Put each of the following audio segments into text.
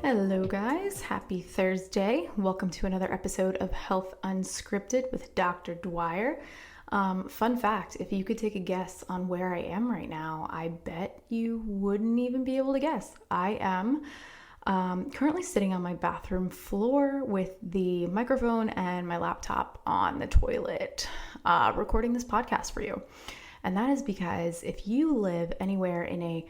Hello guys, happy Thursday. Welcome to another episode of Health Unscripted with Dr. Dwyer. Fun fact, if you could take a guess on where I am right now, I bet you wouldn't even be able to guess. I am currently sitting on my bathroom floor with the microphone and my laptop on the toilet, recording this podcast for you. And that is because if you live anywhere in a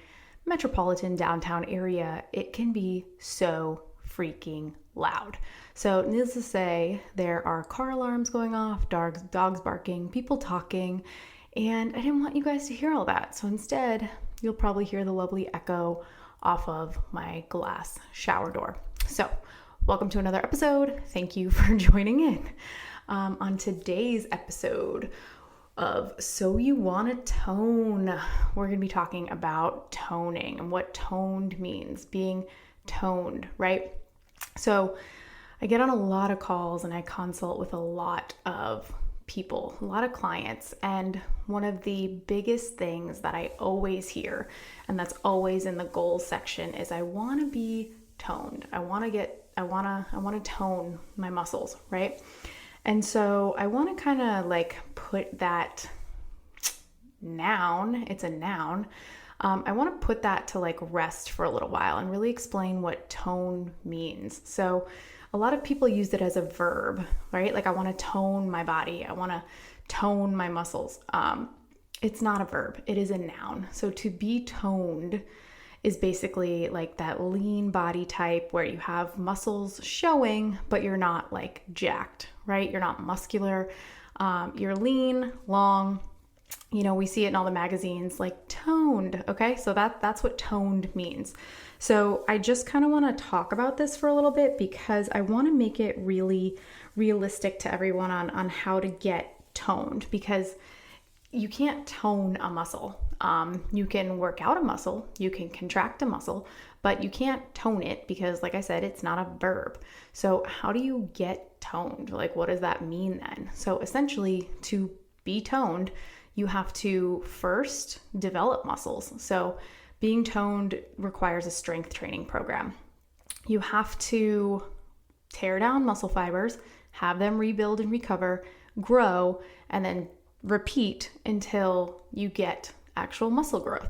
metropolitan downtown area, it can be so freaking loud. So needless to say, there are car alarms going off, dogs barking, people talking, and I didn't want you guys to hear all that. So instead, you'll probably hear the lovely echo off of my glass shower door. So welcome to another episode. Thank you for joining in. On today's episode of So You Want to Tone, we're going to be talking about toning and what toned means, being toned, right? So I get on a lot of calls and I consult with a lot of people, a lot of clients, and one of the biggest things that I always hear, and that's always in the goals section, is I want to be toned. I want to tone my muscles, right? And so I want to kind of like put that noun, it's a noun, I want to put that to like rest for a little while and really explain what tone means. So a lot of people use it as a verb, right? Like I want to tone my body. I want to tone my muscles. It's not a verb. It is a noun. So to be toned is basically like that lean body type where you have muscles showing, but you're not like jacked, right? You're not muscular. You're lean, long. You know, we see it in all the magazines, like toned. Okay. So that's what toned means. So I just kind of want to talk about this for a little bit because I want to make it really realistic to everyone on how to get toned, because you can't tone a muscle. You can work out a muscle, you can contract a muscle, but you can't tone it because, like I said, it's not a verb. So how do you get toned? Like, what does that mean then? So essentially, to be toned, you have to first develop muscles. So being toned requires a strength training program. You have to tear down muscle fibers, have them rebuild and recover, grow, and then repeat until you get actual muscle growth.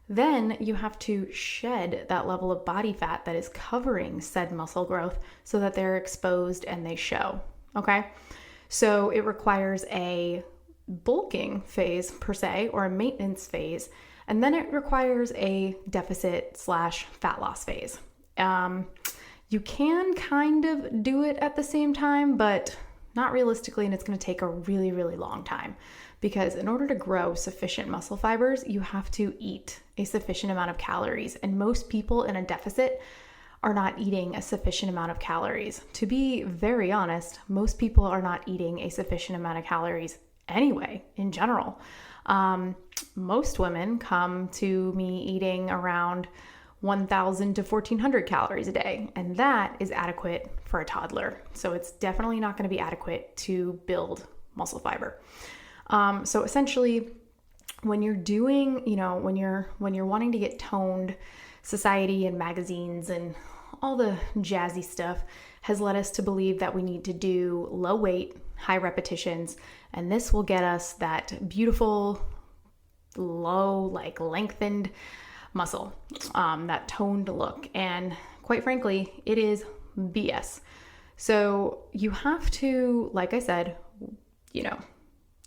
Then you have to shed that level of body fat that is covering said muscle growth so that they're exposed and they show. Okay. So it requires a bulking phase per se, or a maintenance phase. And then it requires a deficit/fat loss phase. You can kind of do it at the same time, but not realistically, and it's going to take a really, really long time. Because in order to grow sufficient muscle fibers, you have to eat a sufficient amount of calories. And most people in a deficit are not eating a sufficient amount of calories. To be very honest, most people are not eating a sufficient amount of calories anyway, in general. Most women come to me eating around 1,000 to 1,400 calories a day, and that is adequate for a toddler. So it's definitely not going to be adequate to build muscle fiber. So essentially, when you're doing, when you're wanting to get toned, society and magazines and all the jazzy stuff has led us to believe that we need to do low weight, high repetitions, and this will get us that beautiful, low, like lengthened muscle, that toned look. And quite frankly, it is BS. So you have to, like I said,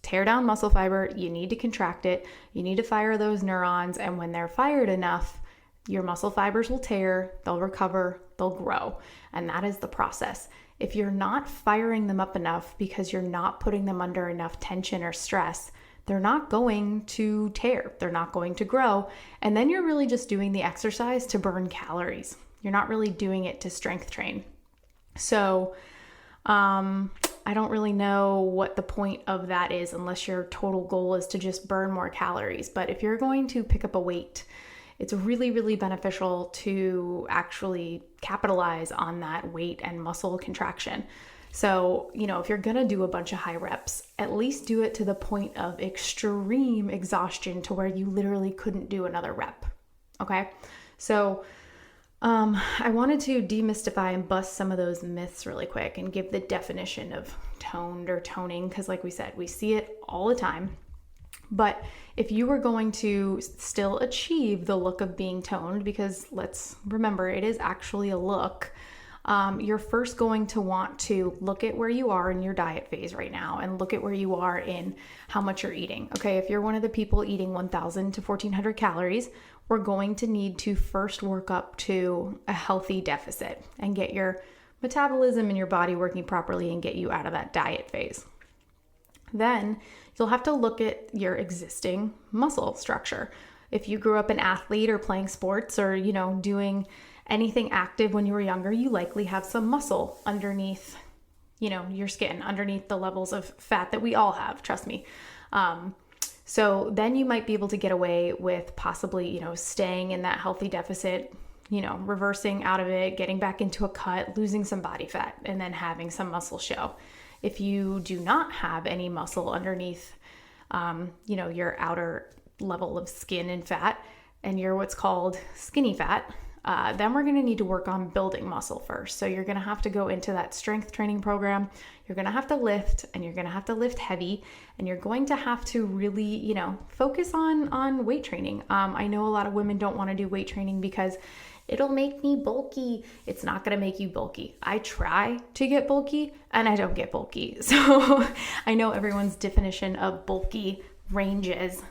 tear down muscle fiber, you need to contract it, you need to fire those neurons, and when they're fired enough, your muscle fibers will tear, they'll recover, they'll grow, and that is the process. If you're not firing them up enough because you're not putting them under enough tension or stress, they're not going to tear, they're not going to grow, and then you're really just doing the exercise to burn calories. You're not really doing it to strength train. So, I don't really know what the point of that is unless your total goal is to just burn more calories. But if you're going to pick up a weight, it's really, really beneficial to actually capitalize on that weight and muscle contraction. So, if you're going to do a bunch of high reps, at least do it to the point of extreme exhaustion to where you literally couldn't do another rep. Okay. So I wanted to demystify and bust some of those myths really quick and give the definition of toned or toning, because like we said, we see it all the time. But if you were going to still achieve the look of being toned, because let's remember it is actually a look, you're first going to want to look at where you are in your diet phase right now and look at where you are in how much you're eating. Okay, if you're one of the people eating 1,000 to 1,400 calories, we're going to need to first work up to a healthy deficit and get your metabolism and your body working properly and get you out of that diet phase. Then you'll have to look at your existing muscle structure. If you grew up an athlete or playing sports or, doing anything active when you were younger, you likely have some muscle underneath, your skin, underneath the levels of fat that we all have, trust me. So then you might be able to get away with possibly, staying in that healthy deficit, reversing out of it, getting back into a cut, losing some body fat, and then having some muscle show. If you do not have any muscle underneath, your outer level of skin and fat, and you're what's called skinny fat, then we're going to need to work on building muscle first. So you're going to have to go into that strength training program. You're going to have to lift, and you're going to have to lift heavy, and you're going to have to really, focus on weight training. I know a lot of women don't want to do weight training because it'll make me bulky. It's not going to make you bulky. I try to get bulky and I don't get bulky. So I know everyone's definition of bulky ranges.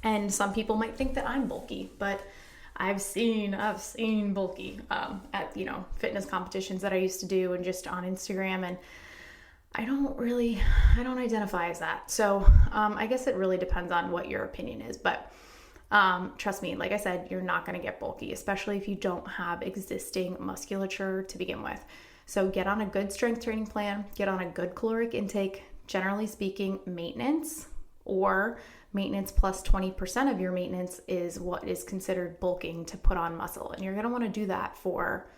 And some people might think that I'm bulky, but I've seen bulky at, fitness competitions that I used to do and just on Instagram. And I don't identify as that. So I guess it really depends on what your opinion is. But trust me, like I said, you're not going to get bulky, especially if you don't have existing musculature to begin with. So get on a good strength training plan, get on a good caloric intake, generally speaking, maintenance or maintenance plus 20% of your maintenance is what is considered bulking to put on muscle. And you're going to want to do that for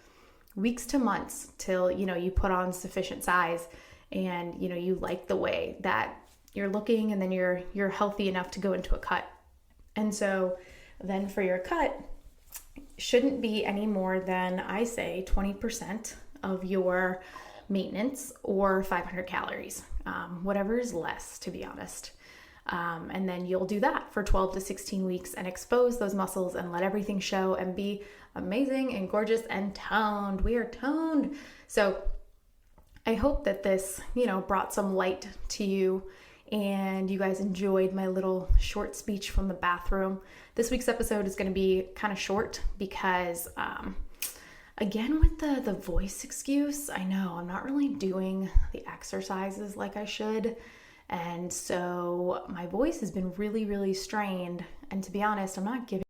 weeks to months till, you put on sufficient size and, you like the way that you're looking, and then you're healthy enough to go into a cut. And so then for your cut, shouldn't be any more than, I say, 20% of your maintenance or 500 calories, whatever is less, to be honest. And then you'll do that for 12 to 16 weeks and expose those muscles and let everything show and be amazing and gorgeous and toned. We are toned. So I hope that this, brought some light to you and you guys enjoyed my little short speech from the bathroom. This week's episode is going to be kind of short because, again, with the voice excuse, I know I'm not really doing the exercises like I should. And so my voice has been really, really strained. And to be honest, I'm not giving